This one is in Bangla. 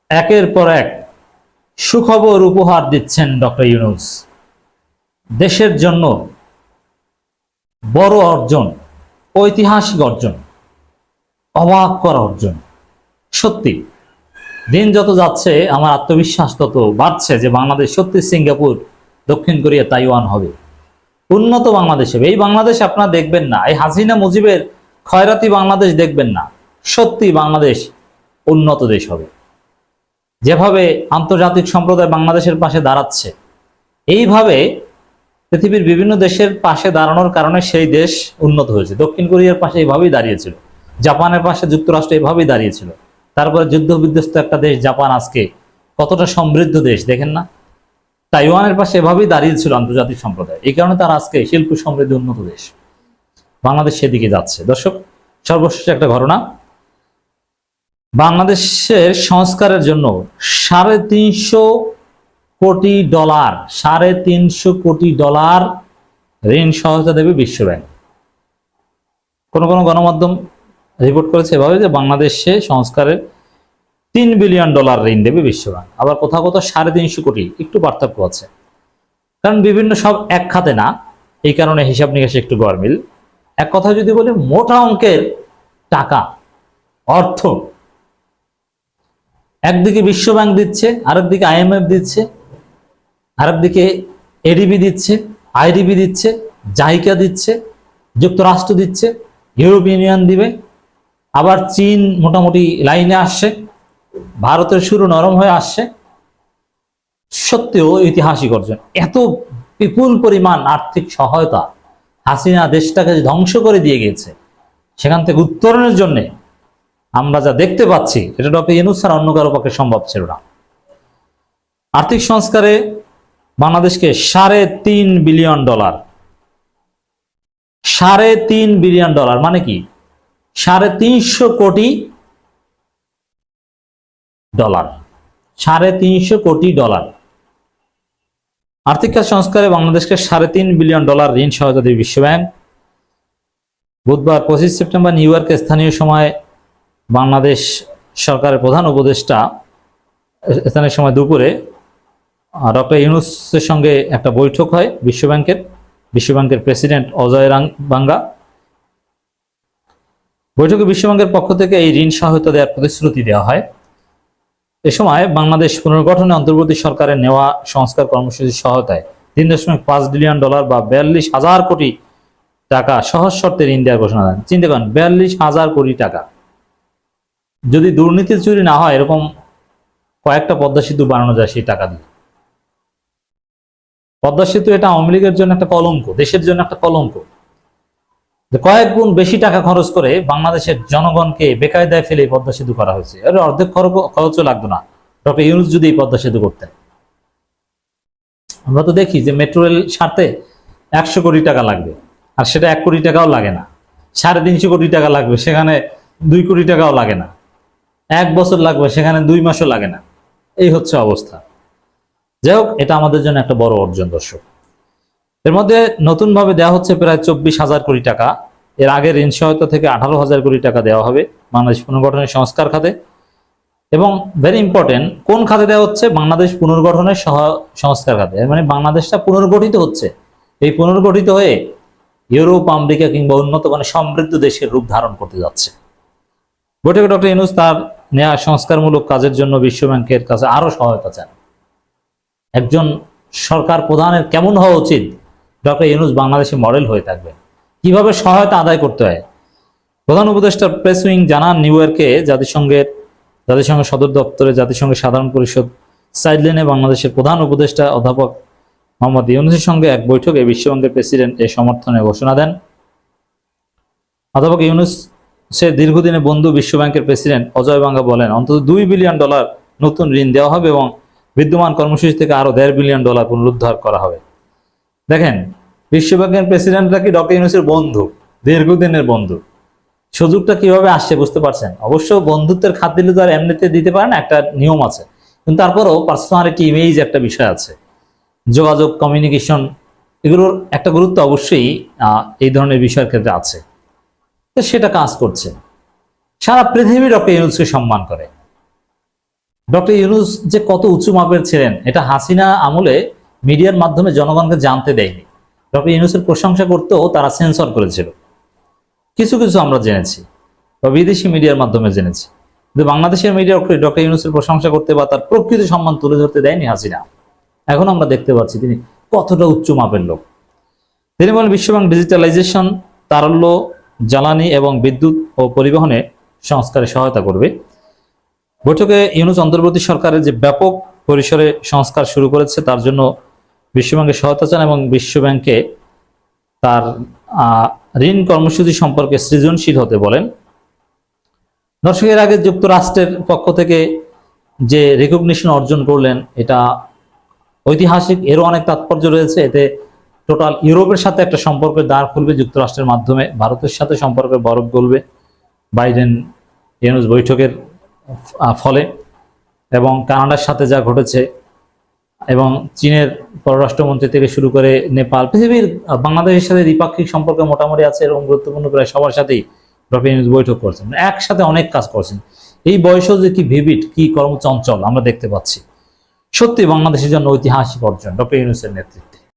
একের পর এক সুখবর উপহার দিচ্ছেন ডক্টর ইউনূস। দেশের জন্য বড় অর্জন, ঐতিহাসিক অর্জন, অবাক করা অর্জন। সত্যি দিন যত যাচ্ছে আমার আত্মবিশ্বাস তত বাড়ছে যে বাংলাদেশ সত্যি সিঙ্গাপুর, দক্ষিণ কোরিয়া, তাইওয়ান হবে, উন্নত বাংলাদেশ হবে। এই বাংলাদেশ আপনারা দেখবেন না, এই হাসিনা মুজিবের খয়রাতি বাংলাদেশ দেখবেন না। সত্যি বাংলাদেশ উন্নত দেশ হবে। যেভাবে আন্তর্জাতিক সম্প্রদায় বাংলাদেশের পাশে দাঁড়াচ্ছে, এইভাবে পৃথিবীর বিভিন্ন দেশের পাশে দাঁড়ানোর কারণে সেই দেশ উন্নত হয়েছে। দক্ষিণ কোরিয়ার পাশে এইভাবেই দাঁড়িয়েছিল, জাপানের পাশে যুক্তরাষ্ট্র এইভাবেই দাঁড়িয়েছিল। তারপরে যুদ্ধ বিধ্বস্ত একটা দেশ জাপান আজকে কতটা সমৃদ্ধ দেশ দেখেন না। তাইওয়ানের পাশে এভাবেই দাঁড়িয়েছিল আন্তর্জাতিক সম্প্রদায়, এই কারণে তারা আজকে শিল্প সমৃদ্ধ উন্নত দেশ। বাংলাদেশ সেদিকে যাচ্ছে। দর্শক, সর্বশেষ একটা ঘটনা, বাংলাদেশের সংস্কারের জন্য $350 কোটি ঋণ সহায়তা দেবে বিশ্বব্যাংক। কোন কোন গণমাধ্যম রিপোর্ট করেছে এভাবে যে বাংলাদেশে সংস্কারের $3 বিলিয়ন ঋণ দেবে বিশ্বব্যাংক। আবার কোথাও কোথাও 350 কোটি, একটু পার্থক্য আছে, কারণ বিভিন্ন সব এক খাতে না, এই কারণে হিসাব নিকাশে একটু গরমিল। এক কথা যদি বলি, মোটা অঙ্কের টাকা, অর্থ একদিকে বিশ্বব্যাংক দিচ্ছে, আরেকদিকে IMF দিচ্ছে, আরেকদিকে ADB দিচ্ছে, IDB দিচ্ছে, জাইকা দিচ্ছে, যুক্তরাষ্ট্র দিচ্ছে, ইউরোপিয়ান ইউনিয়ন দিবে, আবার চীন মোটামুটি লাইনে আসছে, ভারতের শুরু নরম হয়ে আসছে। সত্যিও ঐতিহাসিক অর্জন। এত বিপুল পরিমাণ আর্থিক সহায়তা হাসিনা দেশটাকে ধ্বংস করে দিয়ে গিয়েছে, সেখান থেকে উত্তরণের জন্য আমরা যা দেখতে পাচ্ছি, এটা ডক্টর ইউনূস ছাড়া অন্য কারো পক্ষে সম্ভব ছিল না। আর্থিক সংস্কারে বাংলাদেশকে $3.5 বিলিয়ন, $3.5 বিলিয়ন মানে কি? 350 কোটি ডলার, $350 কোটি। আর্থিক কাজ সংস্কারে বাংলাদেশকে $3.5 বিলিয়ন ঋণ সহায়তা দেবে বিশ্বব্যাংক। বুধবার 25 সেপ্টেম্বর নিউ ইয়র্কে স্থানীয় সময় বাংলাদেশ সরকারের প্রধান উপদেষ্টা স্থানীয় সময় দুপুরে ডক্টর ইউনূসের সঙ্গে একটা বৈঠক হয় বিশ্বব্যাংকের প্রেসিডেন্ট অজয় বাঙ্গা। বৈঠকে বিশ্বব্যাংকের পক্ষ থেকে এই ঋণ সহায়তা দেওয়ার প্রতিশ্রুতি দেওয়া হয়। এ সময় বাংলাদেশ পুনর্গঠনে অন্তর্বর্তী সরকারের নেওয়া সংস্কার কর্মসূচির সহায়তায় $3.5 বিলিয়ন বা 42,000 কোটি টাকা সহজ শর্তে ঋণ দেওয়ার ঘোষণা দেন। চিন্তা করেন, 42,000 কোটি টাকা। যদি দুর্নীতির চুরি না হয়, এরকম কয়েকটা পদ্মা সেতু বানানো যায় সেই টাকা দিয়ে। পদ্মা সেতু এটা আওয়ামী লীগের জন্য একটা কলঙ্ক, দেশের জন্য একটা কলঙ্ক। কয়েক গুণ বেশি টাকা খরচ করে বাংলাদেশের জনগণকে বেকায়দায় ফেলে পদ্মা সেতু করা হয়েছে। এর অর্ধেক খরচও লাগতো না ডক্টর ইউনূস যদি এই পদ্মা সেতু করতেন। আমরা তো দেখি যে মেট্রো রেল সারতে 100 কোটি টাকা লাগবে, আর সেটা 1 কোটি টাকাও লাগে না। 350 কোটি টাকা লাগবে, সেখানে 2 কোটি টাকাও লাগে না। 1 বছর লাগবে, সেখানে 2 মাসও লাগে না। এই হচ্ছে অবস্থা। যাই হোক, এটা আমাদের জন্য একটা বড় অর্জন। দর্শক, এর মধ্যে নতুনভাবে দেওয়া হচ্ছে প্রায় 24,000 কোটি টাকা। এর আগে ঋণ সহায়তা থেকে 18,000 কোটি টাকা দেওয়া হবে বাংলাদেশ পুনর্গঠনের সংস্কার খাতে। এবং ভেরি ইম্পর্টেন্ট, কোন খাতে দেওয়া হচ্ছে? বাংলাদেশ পুনর্গঠনের সংস্কার খাতে। মানে বাংলাদেশটা পুনর্গঠিত হচ্ছে, এই পুনর্গঠিত হয়ে ইউরোপ, আমেরিকা কিংবা উন্নত সমৃদ্ধ দেশের রূপ ধারণ করতে যাচ্ছে। বৈঠকে ডক্টর ইউনূস তার নেয়া সংস্কারমূলক কাজের জন্য বিশ্বব্যাংকের কাছে আরো সহায়তা চান। একজন সরকার প্রধানের কেমন হওয়া উচিত? ডক্টর ইউনূস বাংলাদেশে মডেল হয়ে থাকবে। কিভাবে সহায়তা আদায় করতে হয়? প্রধান উপদেষ্টা প্রেস উইং জানান, নিউ ইয়র্কে জাতিসংঘ সদর দপ্তরে জাতিসংঘের সাধারণ পরিষদ সাইডলাইনে বাংলাদেশের প্রধান উপদেষ্টা অধ্যাপক মোহাম্মদ ইউনূসের সঙ্গে এক বৈঠকে বিশ্বব্যাংকের প্রেসিডেন্ট এ সমর্থনে ঘোষণা দেন। অধ্যাপক ইউনূসের দীর্ঘদিনের বন্ধু বিশ্বব্যাংকের প্রেসিডেন্ট অজয় বাঙ্গা বলেন, অন্তত $2 বিলিয়ন নতুন ঋণ দেওয়া হবে এবং বিদ্যমান কর্মসূচি থেকে আরো $1.5 বিলিয়ন পুনরুদ্ধার করা হবে। দেখেন, বিশ্বব্যাংকের প্রেসিডেন্টরা কি ডক্টর ইউনূসের বন্ধু, দীর্ঘদিনের বন্ধু। সুযোগটা কিভাবে আসছে বুঝতে পারছেন? অবশ্য বন্ধুত্বের খাত দিলে তো আর এমনিতে দিতে পারে না, একটা নিয়ম আছে। কিন্তু তারপরেও পার্সোনালিটি, ইমেজ একটা বিষয় আছে, যোগাযোগ, কমিউনিকেশন, এগুলোর একটা গুরুত্ব অবশ্যই এই ধরনের বিষয়ের ক্ষেত্রে আছে। তো সেটা কাজ করছে। সারা পৃথিবী ডক্টর ইউনূসকে সম্মান করে। ডক্টর ইউনূস যে কত উঁচু মাপের ছিলেন এটা হাসিনা আমলে মিডিয়ার মাধ্যমে জনগণকে জানতে দেয়নি। ডক্টর ইউনূসের প্রশংসা করতেও তারা সেন্সর করেছিল। কিছু কিছু আমরা জেনেছি বা বিদেশি মিডিয়ার মাধ্যমে জেনেছি, কিন্তু বাংলাদেশের মিডিয়া ডক্টর ইউনূসের প্রশংসা করতে বা তার প্রকৃত সম্মান তুলে ধরতে দেয়নি হাসিনা। এখন আমরা দেখতে পাচ্ছি তিনি কতটা উচ্চ মাপের লোক। তিনি বলেন বিশ্বব্যাংক ডিজিটালাইজেশন, তারল্য, জ্বালানি এবং বিদ্যুৎ ও পরিবহনে সংস্কারে সহায়তা করবে। বৈঠকে ইউনূস অন্তর্বর্তী সরকারের যে ব্যাপক পরিসরে সংস্কার শুরু করেছে তার জন্য বিশ্বব্যাংকের সহায়তা চান এবং বিশ্বব্যাংকে তার ঋণ কর্মসূচি সম্পর্কে সৃজনশীল হতে বলেন। দর্শকের আগে যুক্তরাষ্ট্রের পক্ষ থেকে যে রেকগনিশন অর্জন করলেন এটা ঐতিহাসিক, এরও অনেক তাৎপর্য রয়েছে। এতে টোটাল ইউরোপের সাথে একটা সম্পর্কের দ্বার খুলবে যুক্তরাষ্ট্রের মাধ্যমে, ভারতের সাথে সম্পর্কের বরফ গলবে বাইডেন ইউনূস বৈঠকের ফলে, এবং কানাডার সাথে যা ঘটেছে এবং চীনের পররাষ্ট্রমন্ত্রী থেকে শুরু করে নেপাল, পৃথিবীর বাংলাদেশের সাথে দ্বিপাক্ষিক সম্পর্ক মোটামুটি আছে এরকম গুরুত্বপূর্ণ প্রায় সবার সাথেই ডক্টর ইউনূস বৈঠক করছেন, একসাথে অনেক কাজ করছেন। এই বয়সেও যে কি ভিভিড, কি কর্মচঞ্চল আমরা দেখতে পাচ্ছি। সত্যি বাংলাদেশের জন্য ঐতিহাসিক অর্জন ডক্টর ইউনূসের নেতৃত্বে।